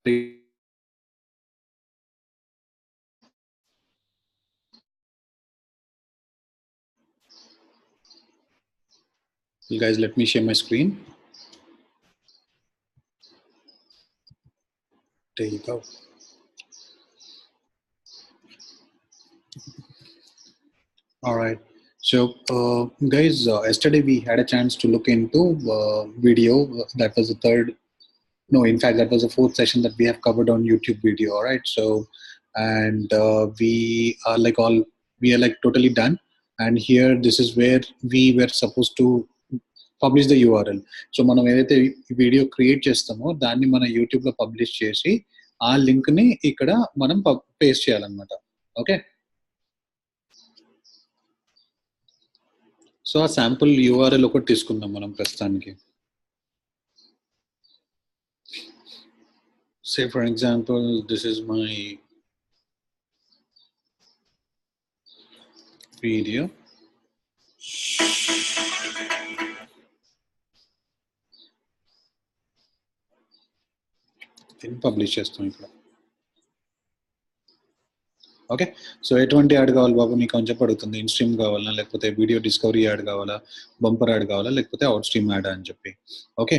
You guys, let me share my screen. There you go. All right. So, guys, yesterday we had a chance to look into video. That was the third. No, in fact, that was the fourth session that we have covered on YouTube video. All right. So, and we are like totally done. And here, this is where we were supposed to publish the URL. So, మనం ఏదైతే video create చేస్తామో దాన్ని మన యూట్యూబ్లో publish చేసి ఆ లింక్ని ఇక్కడ మనం పేస్ట్ చేయాలన్నమాట. ఓకే. సో ఆ శాంపుల్ యూఆర్ఎల్ ఒకటి తీసుకుందాం మనం ప్రస్తుతానికి. Say for example, this is my video. దీన్ని పబ్లిష్ చేస్తాం ఇక్కడ. ఓకే. సో ఎటువంటి యాడ్ కావాలి బాబు మీకు కొంచెం అడుగుతుంది. ఇన్ స్ట్రీమ్ కావాలా, లేకపోతే వీడియో డిస్కవరీ యాడ్ కావాలా, బంపర్ యాడ్ కావాలా, లేకపోతే అవుట్ స్ట్రీమ్ యాడ్ అని చెప్పి. ఓకే.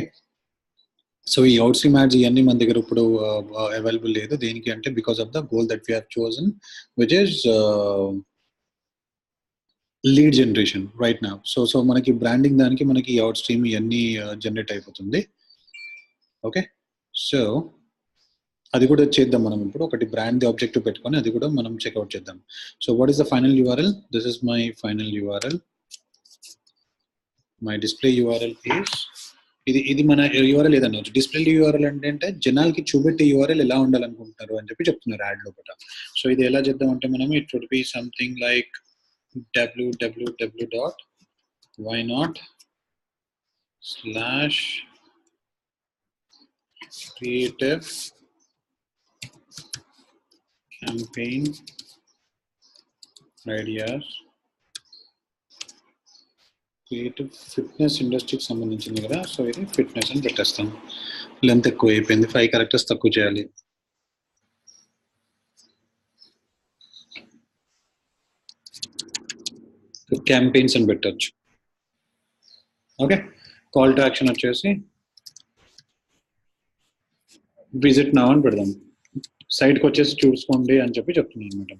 సో ఈ అవుట్ స్ట్రీమ్ యాడ్స్ ఇవన్నీ మన దగ్గర ఇప్పుడు అవైలబుల్ లేదు. దేనికి అంటే because of the goal that we have chosen which is lead generation right now. So మనకి బ్రాండింగ్ దానికి మనకి అవుట్ స్ట్రీమ్ ఇవన్నీ జనరేట్ అయిపోతుంది. ఓకే. సో అది కూడా చేద్దాం మనం ఇప్పుడు. ఒకటి బ్రాండ్ ఆబ్జెక్టివ్ పెట్టుకొని అది కూడా మనం చెక్అవుట్ చేద్దాం. So what is the final URL? This is my final URL. My display URL is ఇది మన యూఆర్ఎల్ ఏదన్నా డిస్ప్లే యూఆర్ఎల్ అంటే జనాలకి చూపెట్టే యూఆర్ఎల్ ఎలా ఉండాలనుకుంటున్నారు అని చెప్పి చెప్తున్నారు యాడ్ లోపల. సో ఇది ఎలా చేద్దాం అంటే మనం it would be something like www.whynot/creative campaign ideas. Creative fitness ఇండస్ట్రీకి సంబంధించింది కదా. సో ఇది ఫిట్నెస్ అని పెట్టేస్తాం. లెంత్ ఎక్కువ అయిపోయింది, 5 క్యారెక్టర్స్ తక్కువ చేయాలి. క్యాంపెయిన్స్ అని పెట్టచ్చు. ఓకే. కాల్ టు యాక్షన్ వచ్చేసి విజిట్ నౌ అని పెడదాం. సైట్కి వచ్చేసి చూసుకోండి అని చెప్పి చెప్తున్నాను అనమాట.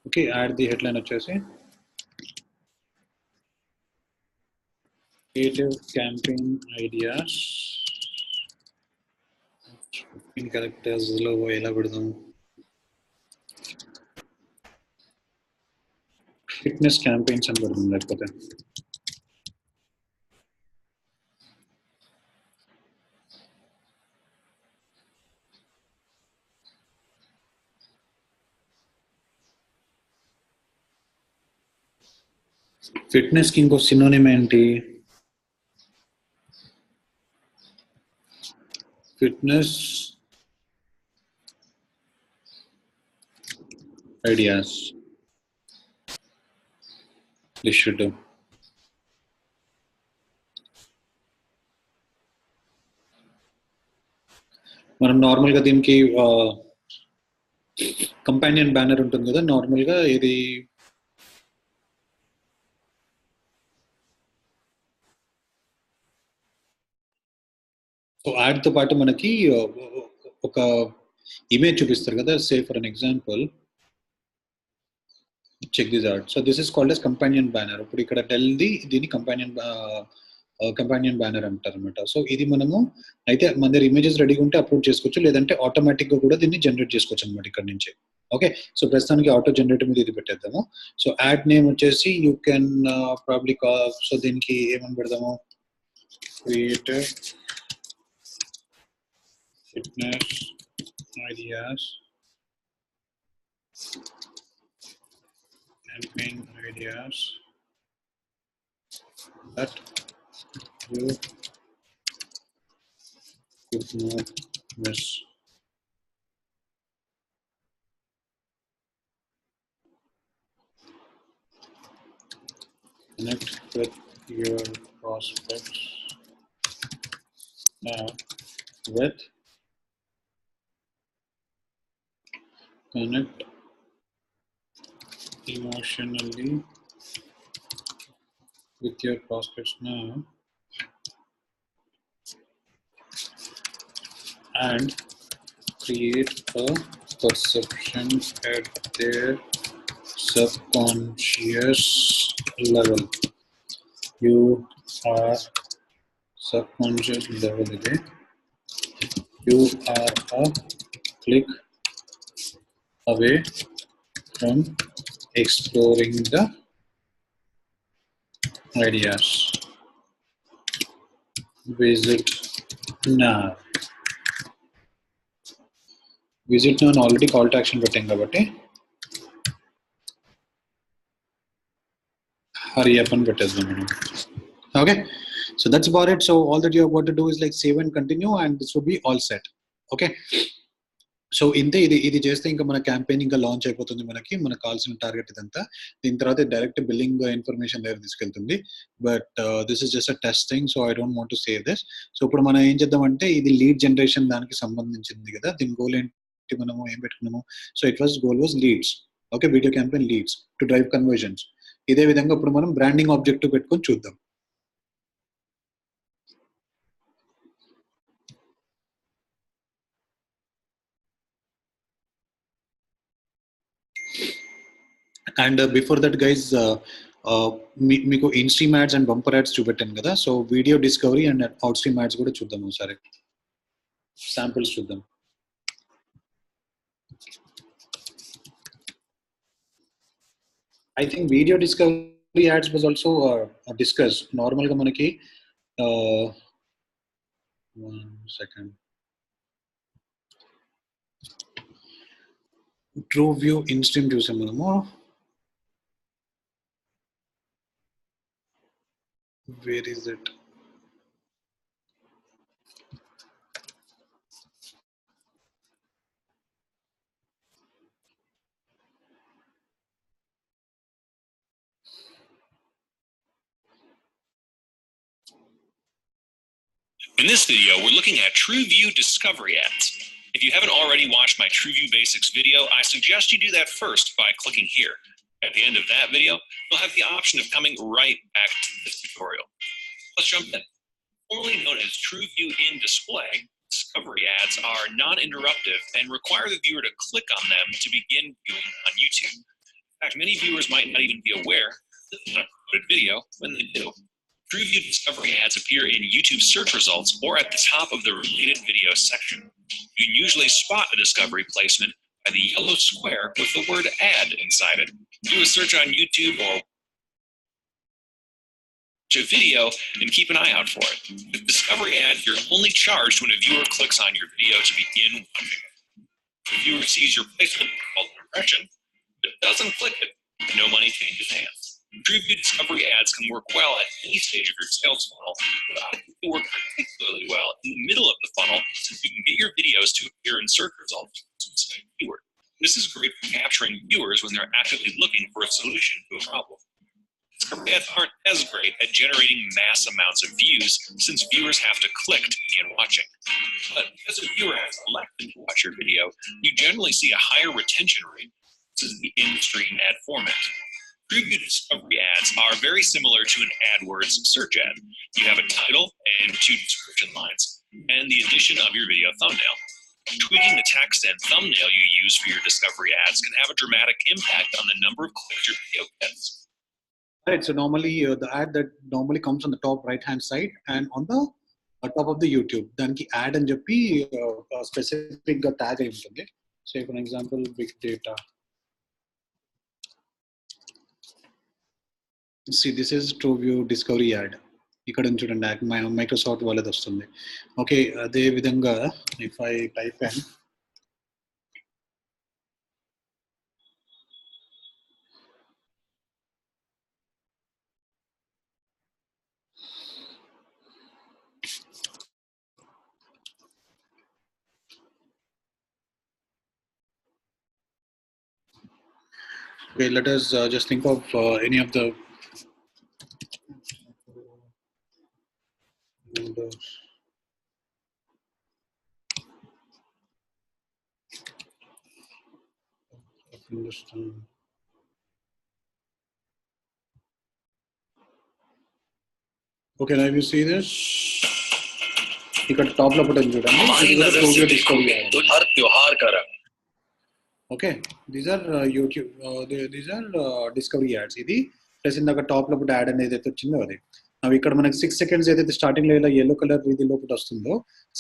ఓకే. యాడ్ ది హెడ్లైన్ వచ్చేసి creative campaign ideas. 15 characters లో ఎలా పెడదాం? ఫిట్నెస్ క్యాంపెయిన్స్ అని పెడదాం. లేకపోతే ఫిట్నెస్ కి ఇంకో సినోనిమ్ ఏంటి? Fitness ideas. This should do. మనం నార్మల్గా దీనికి కంపానియన్ బ్యానర్ ఉంటుంది కదా. నార్మల్గా ఇది యాడ్తో పాటు మనకి ఒక ఇమేజ్ చూపిస్తారు కదా. Say for an example, check this out. So this is called as companion banner. ఇప్పుడు ఇక్కడ టెల్ది దీన్ని కంపానియన్ బ్యానర్ అంటారు అనమాట. సో ఇది మనము అయితే మన దగ్గర ఇమేజెస్ రెడీగా ఉంటే అప్లోడ్ చేసుకోవచ్చు, లేదంటే ఆటోమేటిక్గా కూడా దీన్ని జనరేట్ చేసుకోవచ్చు అనమాట ఇక్కడ నుంచి. ఓకే. సో ప్రస్తుతానికి ఆటో జనరేటర్ మీద ఇది పెట్టేద్దాము. సో యాడ్ నేమ్ వచ్చేసి యూ కెన్ ప్రాబ్లీ సో దీనికి ఏమని పెడదాము? Creative fitness ideas, campaign ideas that you could not miss. Connect with your prospects now with connect emotionally with your prospects now and create a perception at their subconscious level. You are subconscious level ಇದೆ. You are a click away from exploring the ideas. Visit now. Visit now already call to action పెట్టాం కాబట్టి hurry up అని పెట్టేద్దాం మనం. Okay, so that's about it. So all that you have got to do is like save and continue, and this will be all set. Okay, so ఇంతే. ఇది చేస్తే ఇంకా మన క్యాంపెయిన్ ఇంకా లాంచ్ అయిపోతుంది. మనకు కావాల్సిన టార్గెట్ ఇదంతా. దీని తర్వాత డైరెక్ట్ బిల్లింగ్ ఇన్ఫర్మేషన్ దగ్గర తీసుకెళ్తుంది. But this is just a testing, so I don't want to save this. So ఇప్పుడు మనం ఏం చేద్దామంటే ఇది లీడ్ జనరేషన్ దానికి సంబంధించింది కదా. దీని గోల్ ఏంటి, మనము ఏం పెట్టుకున్నాము? So goal was leads. Okay, video campaign leads to drive conversions. ఇదే విధంగా ఇప్పుడు మనం బ్రాండింగ్ ఆబ్జెక్టివ్ పెట్టుకొని చూద్దాం. అండ్ బిఫోర్ దట్ గైజ్ మీకు in stream ads and bumper ads చూపెట్టాను కదా. So video discovery and out stream ads కూడా చూద్దాం ఒకసారి. శాంపిల్స్ చూద్దాం. I think video discovery ads was also discuss. నార్మల్గా మనకి 1 second true view in stream చూసాం మనము. Where is it? In this video, we're looking at TrueView discovery ads. If you haven't already watched my TrueView Basics video, I suggest you do that first by clicking here. At the end of that video, you'll have the option of coming right back to this tutorial. Let's jump in. Formerly known as TrueView in Display, discovery ads are non-interruptive and require the viewer to click on them to begin viewing on YouTube. In fact, many viewers might not even be aware that it's an uploaded video when they do. TrueView discovery ads appear in YouTube search results or at the top of the related video section. You can usually spot a discovery placement by the yellow square with the word ad inside it. Do a search on YouTube or watch a video and keep an eye out for it. With discovery ads, you're only charged when a viewer clicks on your video to begin watching it. If the viewer sees your placement called an impression, but doesn't click it, no money changes hands. TrueView discovery ads can work well at any stage of your sales funnel, but I think they work particularly well in the middle of the funnel since you can get your videos to appear in search results for a specific keyword. This is great for capturing viewers when they're actively looking for a solution to a problem. Discovery ads aren't as great at generating mass amounts of views since viewers have to click to begin watching. But because a viewer has elected to watch your video, you generally see a higher retention rate. This is the in-stream ad format. TrueView discovery ads are very similar to an AdWords search ad. You have a title and 2 description lines, and the addition of your video thumbnail. Tweaking the text and thumbnail you use for your discovery ads can have a dramatic impact on the number of clicks your video gets. Right, so normally the ad that normally comes on the top right hand side and on the top of the YouTube, దానికి ad అని చెప్పి specific గా tag అయి ఉంటుంది. Say for example, big data. See, this is TrueView discovery ad. ఇక్కడ నుంచి చూడండి, Microsoft వాళ్ళది వస్తుంది. ఓకే, అదే విధంగా if I type in okay, let us just think of any of the understand. Okay, now you see this. ఇక్కడ top లో పట్టని చూడండి. Okay, these are YouTube. These are discovery ads. ఇది ప్లస్ ఇందాక టాప్ లో add అనేది ఏదైతే వచ్చిందో అది. అవి ఇక్కడ మనకి 6 seconds ఏదైతే స్టార్టింగ్ లో ఇలా yellow కలర్ ఇది లోపల వస్తుందో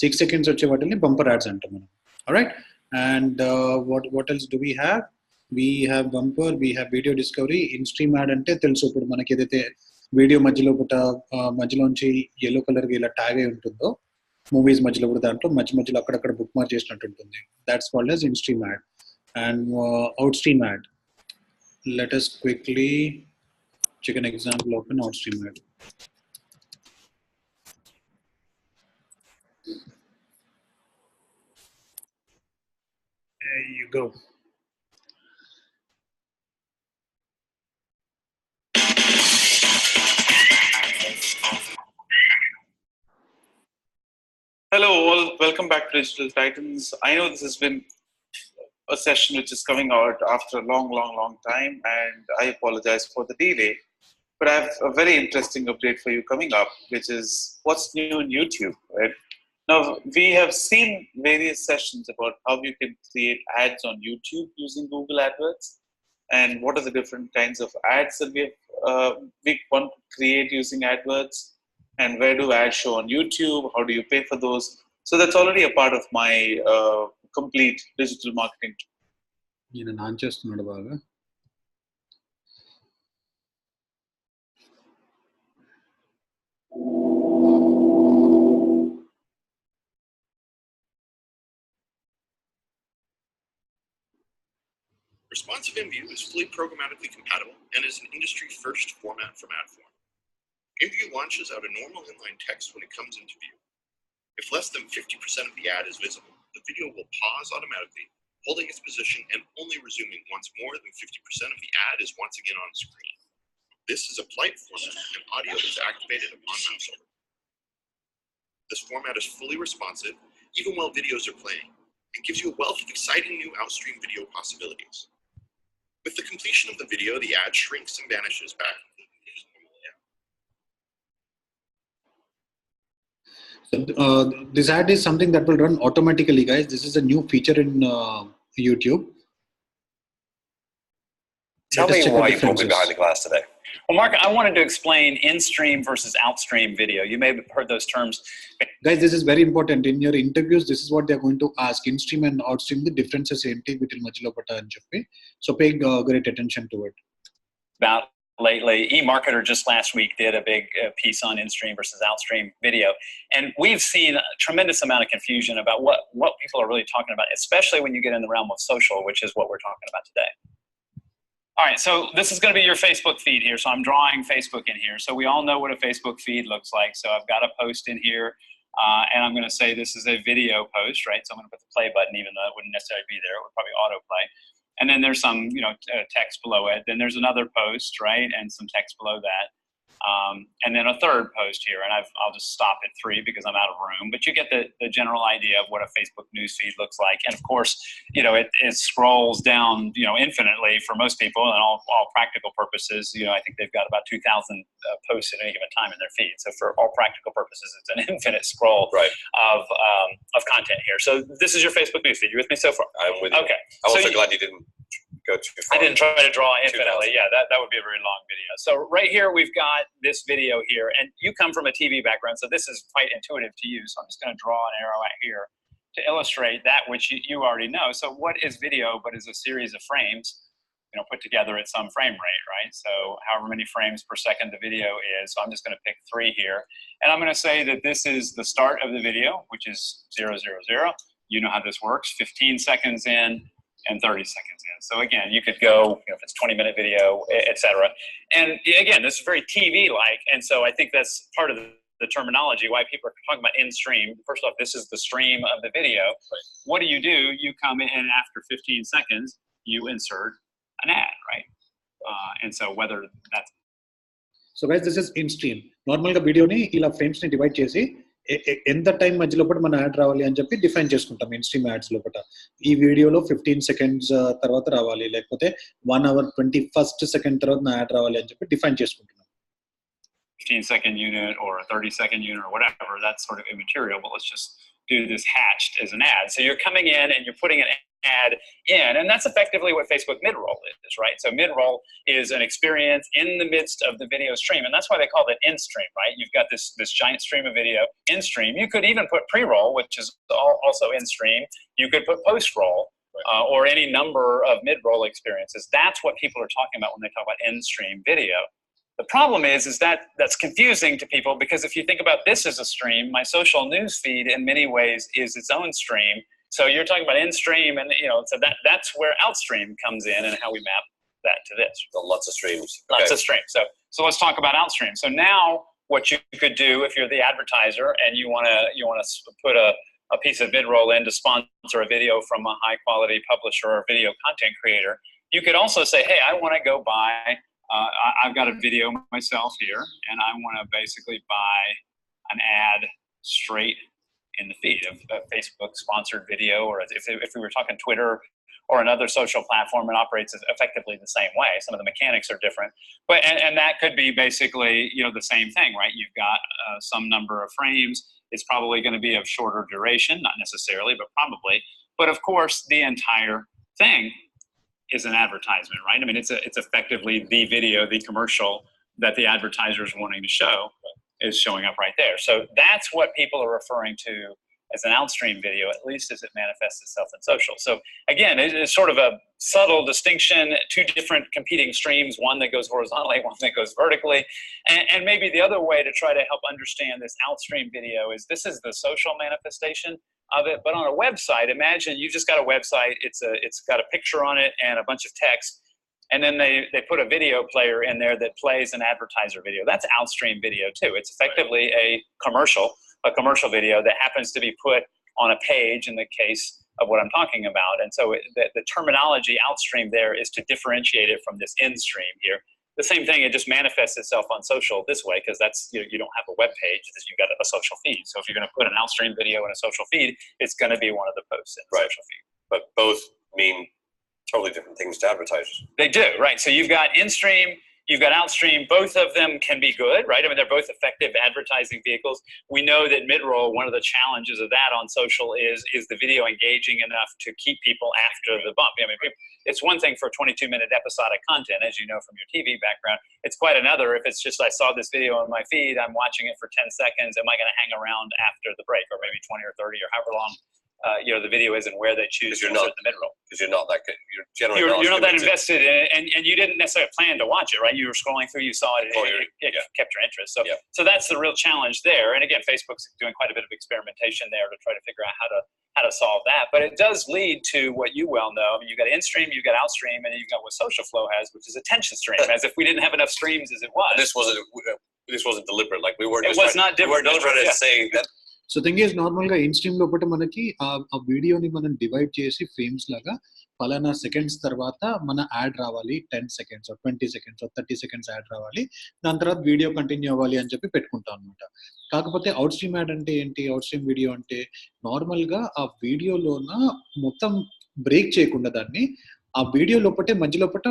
6 seconds వచ్చే వాటిని బంపర్ యాడ్స్ అంటాం మనం. Alright, and what else do we have? We have bumper, we have video discovery. In stream ad అంటే తెలుసు ఇప్పుడు మనకి ఏదైతే వీడియో మధ్యలోంచి yellow కలర్ ఇలా ట్యాగ్ అయి ఉంటుందో మూవీస్ మధ్యలో కూడా దాంట్లో మధ్యలో అక్కడక్కడ బుక్ మార్క్ చేసినట్టు ఉంటుంది. That's called as in stream ad. And outstream ad. Let us quickly check an example of an outstream ad. There you go. Hello all, welcome back to Digital Titans. I know this has been a session which is coming out after a long time, and I apologize for the delay, but I have a very interesting update for you coming up, which is what's new on YouTube, right? Now, we have seen various sessions about how you can create ads on YouTube using Google AdWords, and what are the different kinds of ads that we want to create using AdWords, and where do ads show on YouTube, how do you pay for those? So that's already a part of my complete digital marketing. ఈయన non చేస్తున్నాడు బాగా. Responsive InView is fully programmatically compatible and is an industry-first format from AdForm. InView launches out a normal inline text when it comes into view. If less than 50% of the ad is visible, the video will pause automatically, holding its position and only resuming once more than 50% of the ad is once again on screen. This is a polite format and audio is activated upon mouse over. This format is fully responsive, even while videos are playing, and gives you a wealth of exciting new outstream video possibilities. With the completion of the video, the ad shrinks and vanishes back into the video's normal layout. So, this ad is something that will run automatically, guys. This is a new feature in YouTube. Tell me why you pulled me behind the glass today. Well, Mark, I wanted to explain in-stream versus out-stream video. You may have heard those terms. Guys, this is very important. In your interviews, this is what they're going to ask. In-stream and out-stream, the differences between Majilo Pata and Jaffe. So pay great attention to it. About lately, eMarketer just last week did a big piece on in-stream versus out-stream video. And we've seen a tremendous amount of confusion about what people are really talking about, especially when you get in the realm of social, which is what we're talking about today. All right, so this is going to be your Facebook feed here. So I'm drawing Facebook in here. So we all know what a Facebook feed looks like. So I've got a post in here, and I'm going to say this is a video post, right? So I'm going to put the play button, even though it wouldn't necessarily be there. It would probably autoplay. And then there's some, text below it. Then there's another post, right, and some text below that. And then a third post here, and I'll just stop at 3 because I'm out of room. But you get the general idea of what a Facebook newsfeed looks like. And of course, it scrolls down, infinitely for most people, and all practical purposes. I think they've got about 2,000 posts at any given time in their feed. So for all practical purposes, it's an infinite scroll of content here. So this is your Facebook newsfeed. You with me so far? I'm with you. Okay. I'm also glad you didn't go too far. I didn't try to draw infinitely. Yeah, that would be a very long video. So right here, we've got this video here, and you come from a TV background, so this is quite intuitive to you. So I'm just going to draw an arrow out here to illustrate that which you already know. So what is video but is a series of frames, put together at some frame rate, right? So however many frames per second the video is. So I'm just going to pick 3 here, and I'm going to say that this is the start of the video, which is 0, 0, 0. You know how this works. 15 seconds in and 30 seconds in. So again, you could go, if it's 20-minute video, etc. And again, this is very TV-like, and so I think that's part of the terminology why people are talking about in-stream. First off, this is the stream of the video. Right. What do? You come in, and after 15 seconds, you insert an ad, right? And so whether that's... So guys, this is in-stream. Normal video ni ila frames ni divide chesi ఎంత time మధ్య లోపల మన add రావాలి అని చెప్పి define చేసుకుంటాం in stream ads లోపల. ఈ వీడియోలో 15 seconds తర్వాత రావాలి, లేకపోతే 1 hour 21st second తర్వాత నా యాడ్ రావాలి అని చెప్పి డిఫైన్ చేసుకుంటున్నాం. 15-second unit or a 30-second unit or whatever, that's sort of immaterial, but let's just do this hatched as an ad. So you're coming in and you're putting an ad in, and that's effectively what Facebook mid-roll is, right? So mid-roll is an experience in the midst of the video stream, and that's why they call it in-stream, right? You've got this giant stream of video in-stream. You could even put pre-roll, which is also in-stream. You could put post-roll, or any number of mid-roll experiences. That's what people are talking about when they talk about in-stream video. The problem is that that's confusing to people, because if you think about this as a stream, my social news feed in many ways is its own stream. So you're talking about in-stream, and so that's where outstream comes in and how we map that to this. So lots of streams. Lots of streams. So let's talk about outstream. So now what you could do if you're the advertiser and you want to put a piece of mid-roll in to sponsor a video from a high-quality publisher or video content creator, you could also say, hey, I want to go buy. I've got a video myself here, and I want to basically buy an ad straight in the feed of a Facebook sponsored video, or if we were talking Twitter or another social platform, it operates effectively the same way. Some of the mechanics are different, but and that could be basically the same thing, right? You've got some number of frames. It's probably going to be of shorter duration, not necessarily, but probably. But of course, the entire thing is an advertisement, right? I mean, it's effectively the video, the commercial that the advertiser is wanting to show is showing up right there. So that's what people are referring to as an outstream video, at least as it manifests itself in social. So again, it's sort of a subtle distinction, two different competing streams, one that goes horizontally, one that goes vertically. And maybe the other way to try to help understand this outstream video is this is the social manifestation of it. But on a website, imagine you just got a website, it's got a picture on it and a bunch of text, and then they put a video player in there that plays an advertiser video. That's outstream video too. It's effectively a commercial video that happens to be put on a page in the case of what I'm talking about. And so the terminology outstream there is to differentiate it from this in-stream here. The same thing, it just manifests itself on social this way, because that's you don't have a web page, you've got a social feed. So if you're going to put an outstream video in a social feed, it's going to be one of the posts in the social feed. But both mean totally different things to advertisers. They do, right? So you've got in-stream, you've got outstream. Both of them can be good, right? I mean, they're both effective advertising vehicles. We know that mid-roll, one of the challenges of that on social is the video engaging enough to keep people after the bump. I mean, it's one thing for 22-minute episodic content, as you know from your TV background. It's quite another if it's just, I saw this video on my feed, I'm watching it for 10 seconds, am I going to hang around after the break, or maybe 20 or 30 or however long the video is, and where they choose to insert the mid-roll. Because you're not that good. You're not that invested in it, and you didn't necessarily plan to watch it, right? You were scrolling through, you saw it, it kept your interest. So that's the real challenge there. And again, Facebook's doing quite a bit of experimentation there to try to figure out how to solve that. But it does lead to what you well know. I mean, you've got in-stream, you've got outstream, and you've got what social flow has, which is attention stream, as if we didn't have enough streams as it was. This wasn't deliberate. Like we weren't. It was not deliberate. We weren't just trying to say that. So thing is నార్మల్గా in stream లోపల మనకి ఆ వీడియోని మనం divide చేసి frames లాగా పలానా seconds తర్వాత మన యాడ్ రావాలి, 10 seconds 20 seconds 30 seconds యాడ్ రావాలి, దాని తర్వాత వీడియో కంటిన్యూ అవ్వాలి అని చెప్పి పెట్టుకుంటాం అనమాట. కాకపోతే అవుట్ స్ట్రీమ్ యాడ్ అంటే ఏంటి, అవుట్ స్ట్రీమ్ వీడియో అంటే నార్మల్గా ఆ వీడియోలోన మొత్తం బ్రేక్ చేయకుండా దాన్ని ఆ వీడియో లోపటే మధ్య లోపట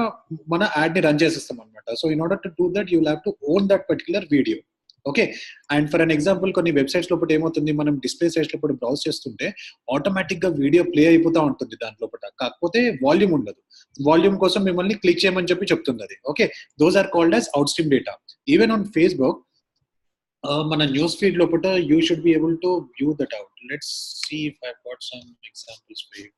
మన యాడ్ని రన్ చేసేస్తాం అనమాట. So in order to do that you will have to own that particular video. Okay, and for an example కొన్ని వెబ్సైట్స్ లోపల ఏమవుతుంది, మనం డిస్ప్లే సైట్స్ లోపల బ్రౌజ్ చేస్తుంటే ఆటోమేటిక్ గా వీడియో ప్లే అయిపోతూ ఉంటుంది దాని లోపల, కాకపోతే వాల్యూమ్ ఉండదు. వాల్యూమ్ కోసం మిమ్మల్ని క్లిక్ చేయమని చెప్పి చెప్తుంది అది. Okay, those are called as outstream data. Even on Facebook మన న్యూస్ ఫీడ్ లోపల you should be able to view that out. Let's see if I got some examples for you.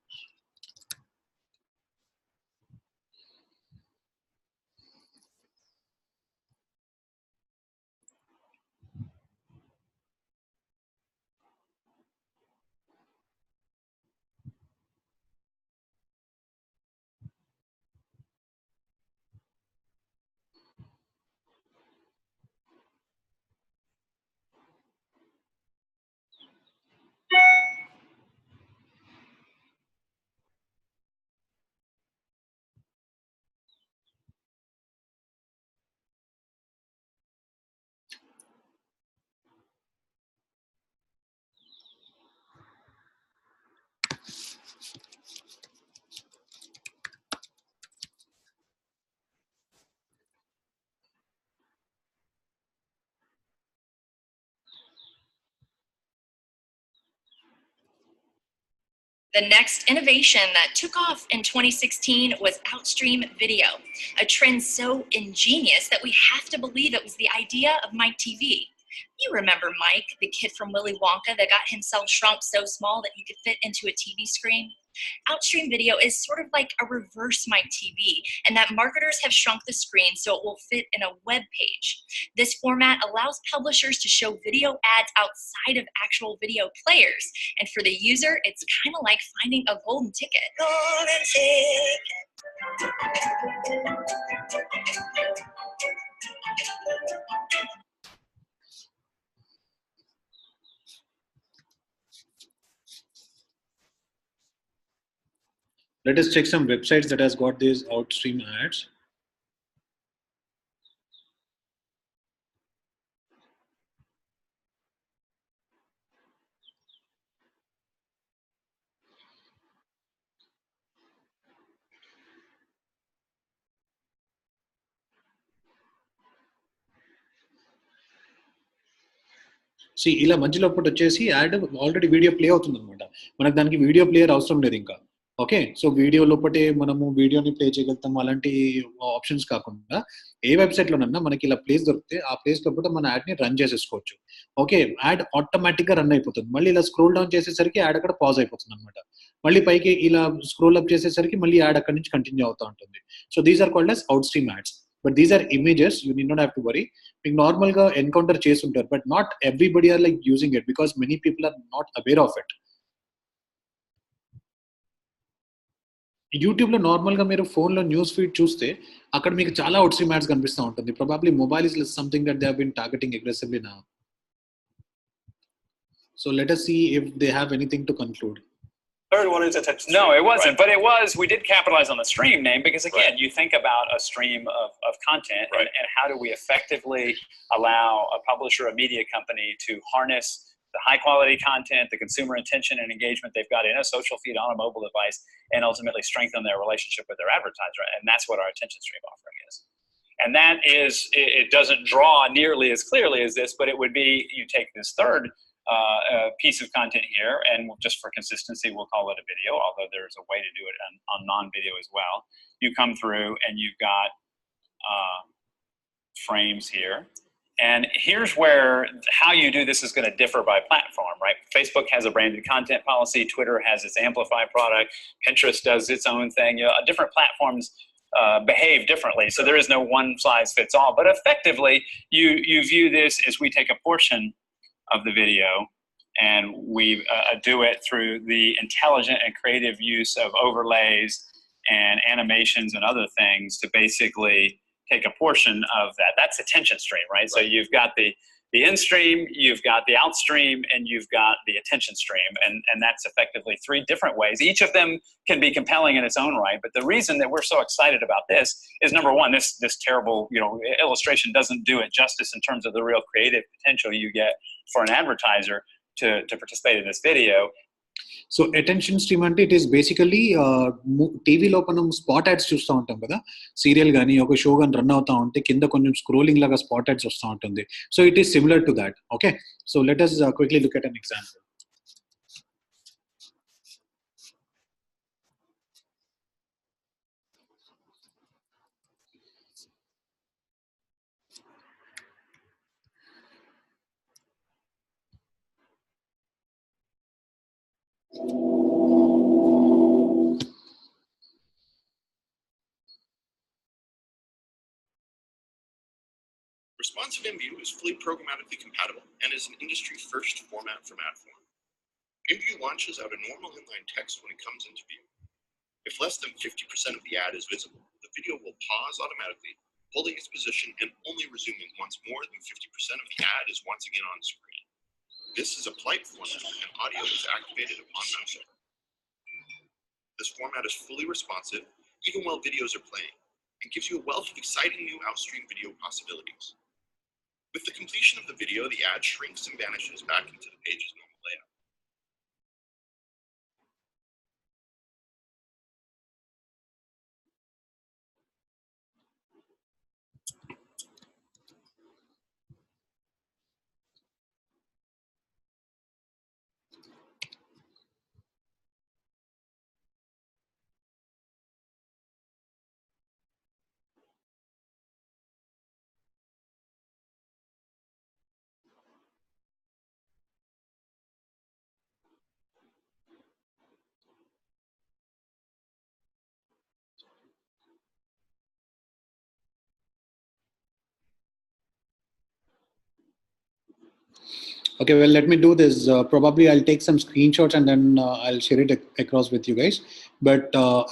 The next innovation that took off in 2016 was outstream video, a trend so ingenious that we have to believe it was the idea of Mike TV. You remember Mike, the kid from Willy Wonka that got himself shrunk so small that he could fit into a TV screen? Outstream video is sort of like a reverse Mike TV, and that marketers have shrunk the screen so it will fit in a web page. This format allows publishers to show video ads outside of actual video players, and for the user, it's kind of like finding a golden ticket. Golden ticket. Let us check some websites that has got these outstream ads. See, ఇలా మధ్యలో ఒకటి వచ్చేసి add already video play అవుతుంది అనమాట. మనకు దానికి video player అవసరం లేదు ఇంకా. ఓకే, సో వీడియో లోపటే మనము వీడియోని ప్లే చేయగలుగుతాం. అలాంటి ఆప్షన్స్ కాకుండా ఏ వెబ్సైట్లోనన్నా మనకి ఇలా ప్లేస్ దొరికితే ఆ ప్లేస్ లోపల మన యాడ్ని రన్ చేసేసుకోవచ్చు. ఓకే, యాడ్ ఆటోమేటిక్గా రన్ అయిపోతుంది. మళ్ళీ ఇలా స్క్రోల్ డౌన్ చేసేసరికి యాడ్ అక్కడ పాజ్ అయిపోతుంది అనమాట. మళ్ళీ పైకి ఇలా స్క్రోల్ అప్ చేసేసరికి మళ్ళీ యాడ్ అక్కడి నుంచి కంటిన్యూ అవుతూ ఉంటుంది. So these are called as outstream ads. But these are images, you need not have to worry. మీకు నార్మల్గా ఎన్కౌంటర్ చేసి ఉంటారు, but not everybody are like using it because many people are not aware of it. యూట్యూబ్లో నార్మల్గా మీరు ఫోన్లో news feed చూస్తే అక్కడ మీకు చాలా అవుట్స్ట్రీమ్ యాడ్స్ కనిపిస్తూ ఉంటుంది. Probably mobile is something that they have been targeting aggressively now. So let us see if they have anything to conclude. Third one is attention. No, it wasn't, right? But it was. We did capitalize on the stream name because, again, right, you think about a stream of content, right, and how do we effectively allow a publisher, a media company to harness the high quality content, the consumer intention and engagement they've got in a social feed on a mobile device, and ultimately strengthen their relationship with their advertiser. And that's what our attention stream offering is. And that is, it doesn't draw nearly as clearly as this, but it would be, you take this third piece of content here, and just for consistency, we'll call it a video, although there's a way to do it on non-video as well. You come through and you've got frames here. And here's where how you do this is going to differ by platform, right? Facebook has a branded content policy. Twitter has its Amplify product. Pinterest does its own thing. You know, different platforms behave differently. So there is no one size fits all. But effectively, you view this as we take a portion of the video and we do it through the intelligent and creative use of overlays and animations and other things to basically take a portion of that. That's attention stream, right? So you've got the in-stream, you've got the outstream, and you've got the attention stream. And that's effectively three different ways. Each of them can be compelling in its own right. But the reason that we're so excited about this is, number one, this terrible, illustration doesn't do it justice in terms of the real creative potential you get for an advertiser to participate in this video. So attention stream అంటే it is basically టీవీలో మనం spot ads చూస్తూ ఉంటాం కదా, serial కానీ ఒక show కానీ run అవుతూ ఉంటే కింద కొంచెం స్క్రోలింగ్ లాగా స్పాట్ యాడ్స్ వస్తూ ఉంటుంది. So it is similar to that. Okay, so let us quickly look at an example. Responsive InView is fully programmatically compatible and is an industry-first format from AdForm. InView launches out a normal inline text when it comes into view. If less than 50% of the ad is visible, the video will pause automatically, holding its position and only resuming once more than 50% of the ad is once again on screen. This is a polite format and audio is activated upon mouse over. This format is fully responsive even while videos are playing and gives you a wealth of exciting new outstream video possibilities. With the completion of the video, the ad shrinks and vanishes back into the page's normal layout. Okay, well, let me do this. Probably I'll take some screenshots and then I'll share it across with you guys. But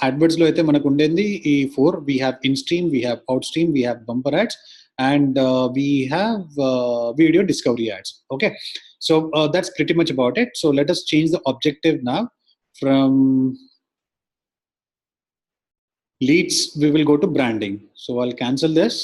AdWords lo aithe manaku undendi ee 4. We have in-stream, we have out-stream, we have bumper ads, and we have video discovery ads. Okay, so that's pretty much about it. So let us change the objective now. From leads, we will go to branding. So I'll cancel this.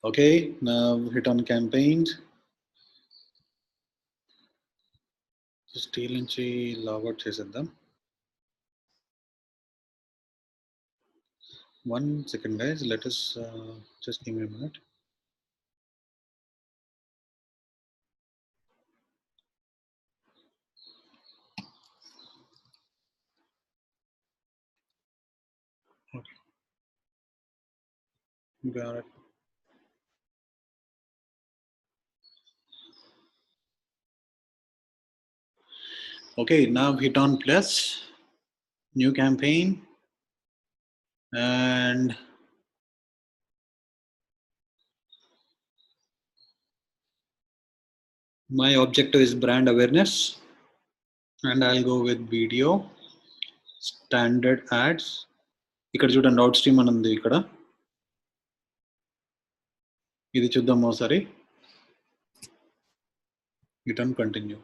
Okay, now hit on campaigns. Steel నుంచి logout చేసేద్దాం. 1 second, guys. Let us just give me a minute. Okay, got it. Okay, now hit on plus, new campaign, and my objective is brand awareness, and I'll go with video, standard ads. ఇక్కడ చూడండి out stream అని ఉంది. ఇక్కడ ఇది చూద్దాం ఒకసారి. Hit on continue.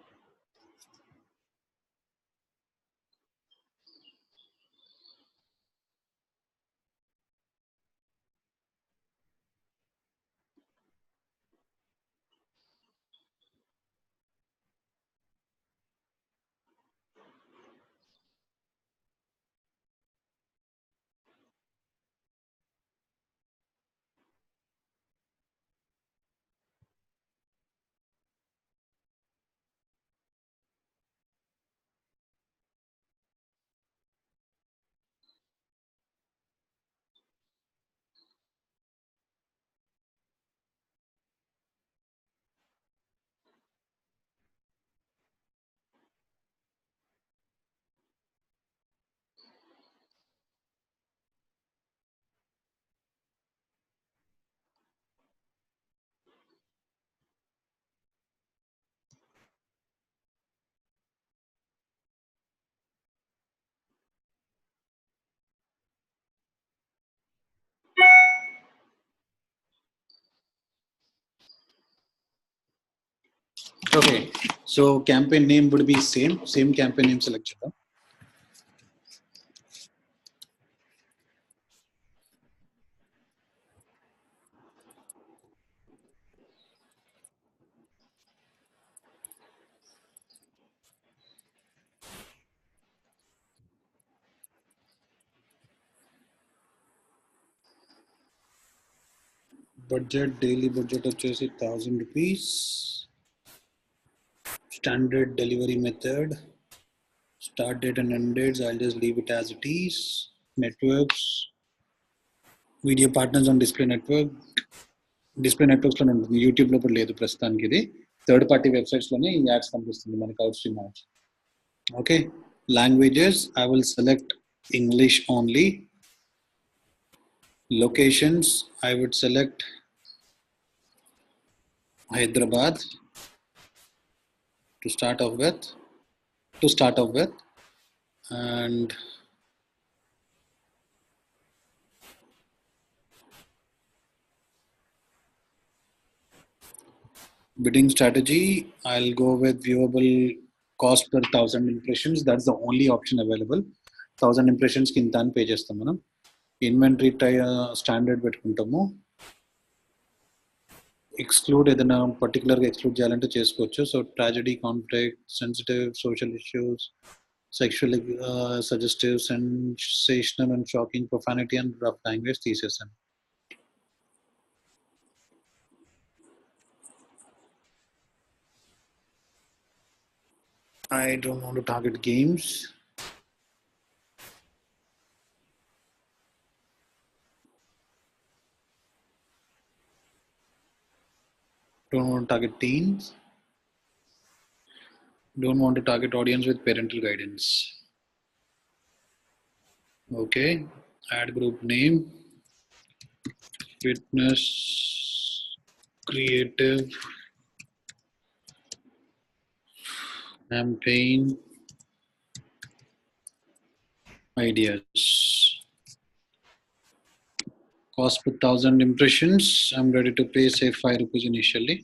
Okay, so campaign name would be same campaign name select చేద్దాం. Budget, daily budget వచ్చేసి 1000 rupees. Standard delivery method, start date and end dates, I'll just leave it as it is. Networks, video partners on display networks లో ఉంటుంది. YouTube లో కూడా లేదు ప్రస్తుతానికి. ఇది third party websites లోనే ఈ యాడ్స్ కనిపిస్తుంది మనకి, out stream ads. Okay, languages I will select English only. Locations, I would select Hyderabad to start off with, and bidding strategy, I'll go with viewable cost per 1000 impressions. That's the only option available. 1000 impressions కి ఇంత అని pay చేస్తాం మనం. Inventory standard పెట్టుకుంటాము. Exclude ఏదైనా పర్టికులర్గా exclude చేయాలంటే చేసుకోవచ్చు. So tragedy, conflict, sensitive, social issues, sexually suggestive, sensational and shocking, profanity and rough language తీసేసాను. I don't want to target games. Don't want to target teens. Don't want to target audience with parental guidance. Okay, add group name, fitness, creative, campaign, ideas. Cost per 1,000 impressions. I'm ready to pay say 5 rupees initially.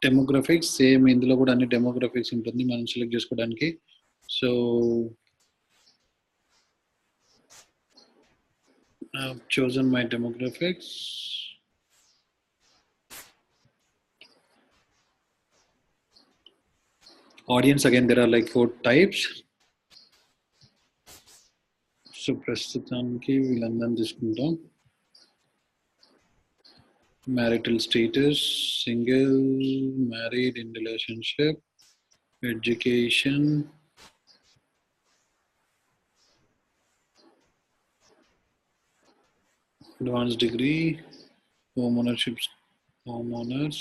Demographics, same ఇందులో కూడా అన్ని demographics ఉంటుంది మనం select చేసుకోవడానికి. So I've chosen my demographics. Audience, again there are like 4 types. So ప్రస్తుతానికి వీళ్ళందరం తీసుకుంటాం. Marital status, single, married, in relationship, education, advanced degree, homeownership, homeowners.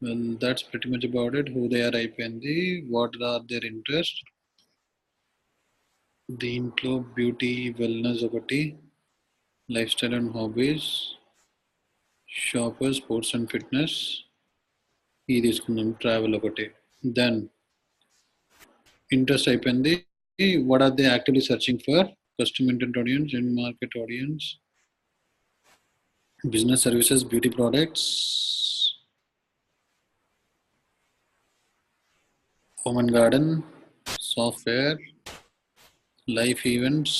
Well, that's pretty much about it. Who they are అయిపోయింది. What are their interests? దీంట్లో beauty, wellness ఒకటి, life style and hobbies, shopper, sports and fitness, ఇది తీసుకుందాం, travel ఒకటి. Then interest అయిపోయింది. What are they actively searching for? Custom intent audience, end market audience, business services, beauty products, home and garden, software, life events,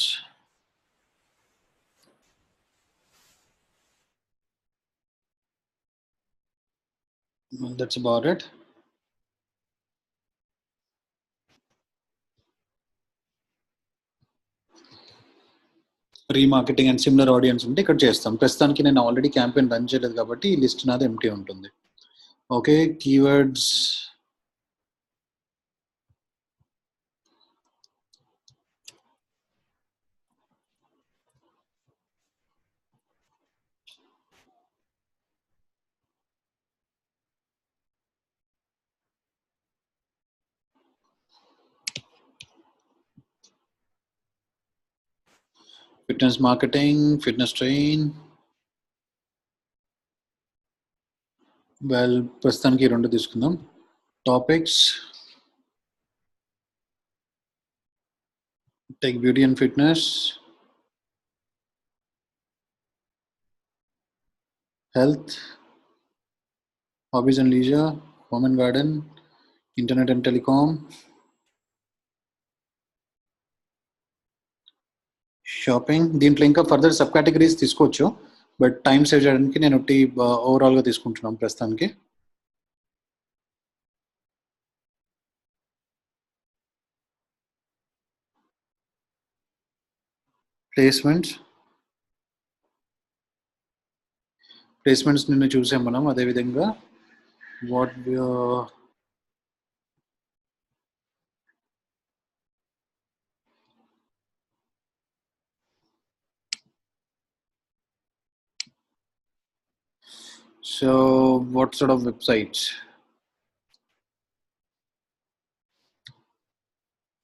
that's about it. Remarketing and similar audience ఉంటే ఇక్కడ చేస్తాం. ప్రస్తుతానికి నేను already campaign run చేయలేదు కాబట్టి ఈ list నాది empty ఉంటుంది. Okay, keywords, fitness marketing, fitness train. Well, ప్రస్తుతానికి 2 తీసుకుందాం. Topics, tech, beauty and fitness, health, hobbies and leisure, home and garden, internet and telecom, shopping. దీంట్లో ఇంకా ఫర్దర్ సబ్ కేటగిరీస్ తీసుకోవచ్చు, బట్ టైం సేవ్ చేయడానికి నేను ఓవరాల్గా తీసుకుంటున్నాను ప్రస్తుతానికి. ప్లేస్మెంట్స్ నిన్న చూసాం మనం. అదేవిధంగా what so what sort of websites?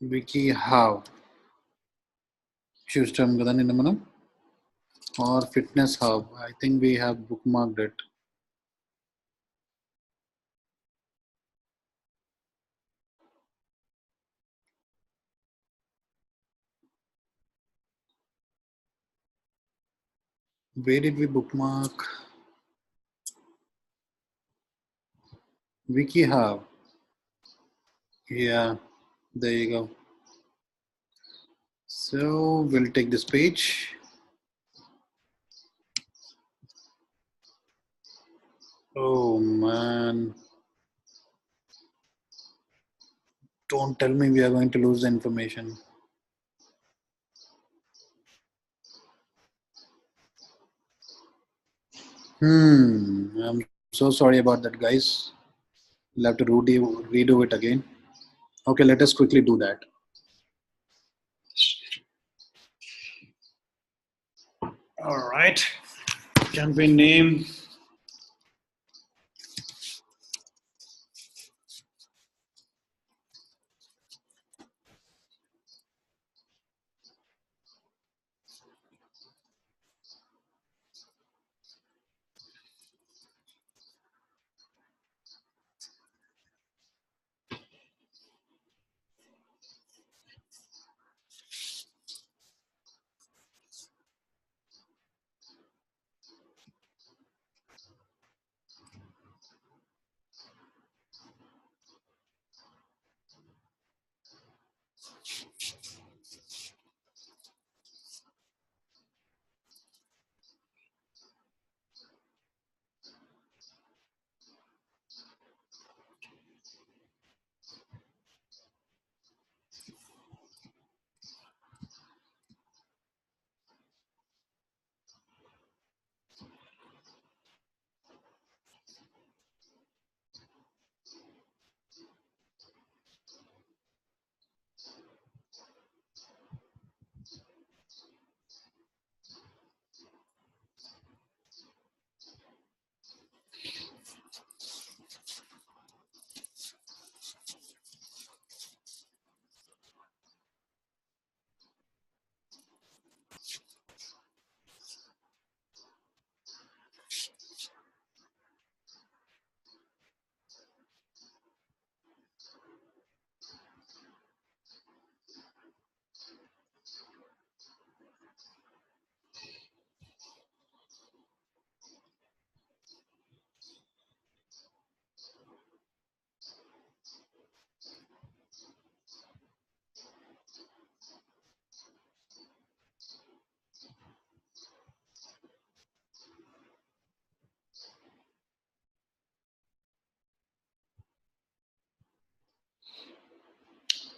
Wiki have చూస్తాం కదా నిన్న మనం, or fitness hub. I think we have bookmarked it. Where did we bookmark? WikiHow. Yeah, there you go. So we'll take this page. Oh man. Don't tell me we are going to lose the information. I'm so sorry about that, guys. We'll have to redo it again. Okay, let us quickly do that. All right. Campaign name.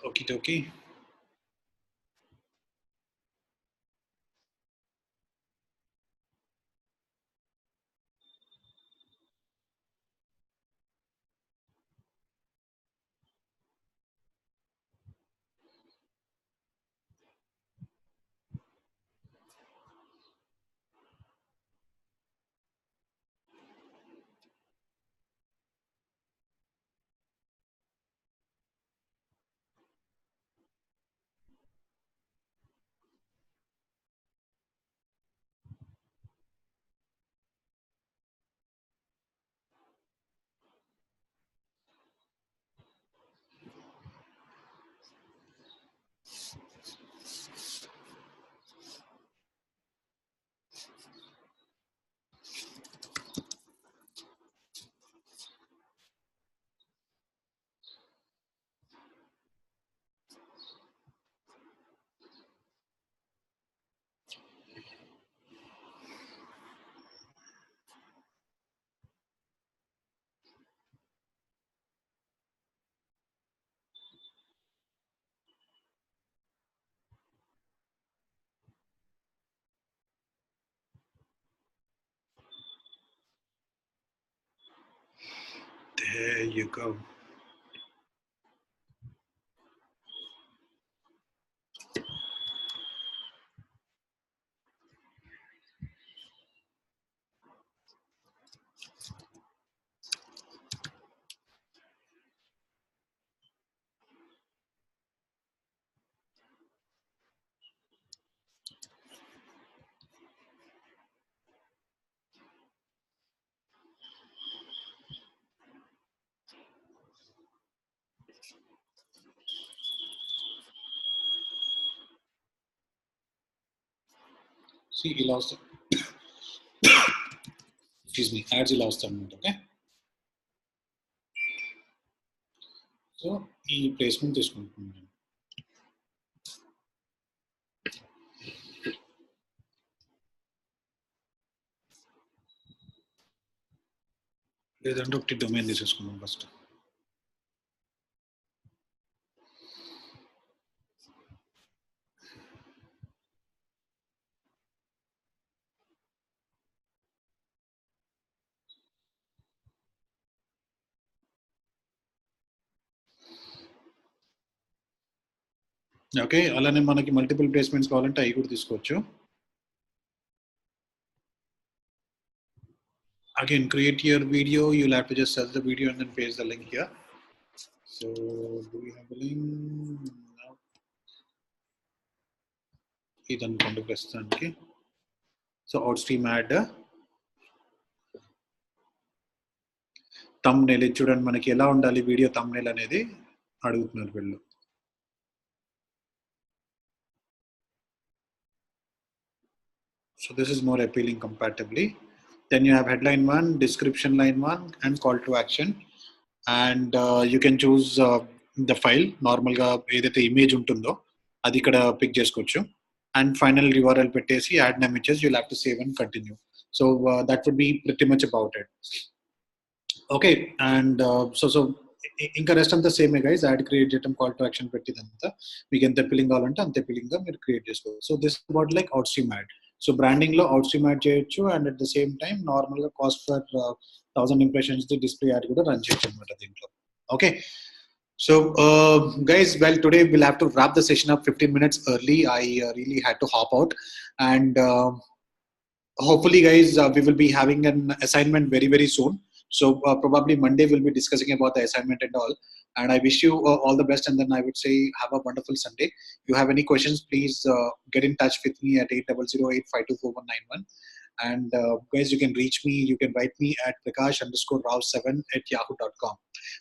Okie dokie. There you go. See, he lost it. Excuse me, ads he lost submit, okay? So, ఈ placement తీసుకుంటున్నాను. లేదంటే ఒకటి domain తీసేసుకున్నాం first. Okay, అలానే మనకి multiple placements కావాలంటే అవి కూడా తీసుకోవచ్చు. Again, create your video. You'll have to just search the video and then paste the link here. So, do we have a link? No. ఇదని కొండ ప్రస్తుతానికి. సో అవుట్స్ట్రీమ్ యాడ్ thumbnail చూడండి, మనకి ఎలా ఉండాలి వీడియో thumbnail అనేది అడుగుతున్నారు వీళ్ళు. So this is more appealing comparatively. Then you have headline 1, description line 1, and call to action. And you can choose the file. Normal ga edaithe image untundo adi ikkada pick chesukochu. And final URL pettesi add images. You'll have to save and continue. So that would be pretty much about it. Okay, and so ఇంకా rest అంతా సేమే guys. Ad create చేయడం, call to action పెట్టిదంతా మీకు ఎంత పిల్లింగ్ కావాలంటే అంతే పిల్లింగ్గా మీరు క్రియేట్ చేసుకోవచ్చు. So this about like outstream ad. So బ్రాండింగ్లో అవుట్స్ట్రీమ్ యాడ్ చేయొచ్చు, and at the same time నార్మల్గా cost for 1000 impressions display ad కూడా రన్ చేయొచ్చు అనమాట దీంట్లో. Okay, so guys, well, today we'll have to wrap the session up 15 minutes early. I really had to hop out, and hopefully guys, we will be having an assignment very, very soon. So probably Monday we'll be discussing about the assignment and all. And I wish you all the best. And then I would say have a wonderful Sunday. If you have any questions, please get in touch with me at 8008524191. And guys, you can reach me. You can write me at prakash_rao7@yahoo.com.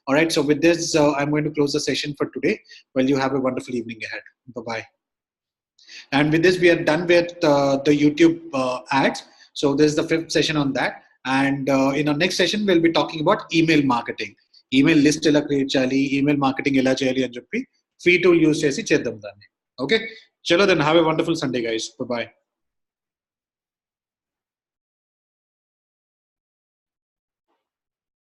All right. So with this, I'm going to close the session for today. Well, you have a wonderful evening ahead. Bye-bye. And with this, we are done with the YouTube ads. So this is the 5th session on that. And in our next session, we'll be talking about email marketing. Email list ela create cheyali, email marketing ela cheyali ani cheppi free tool use chesi cheddam danni. Okay, chalo then, have a wonderful Sunday guys. Bye bye.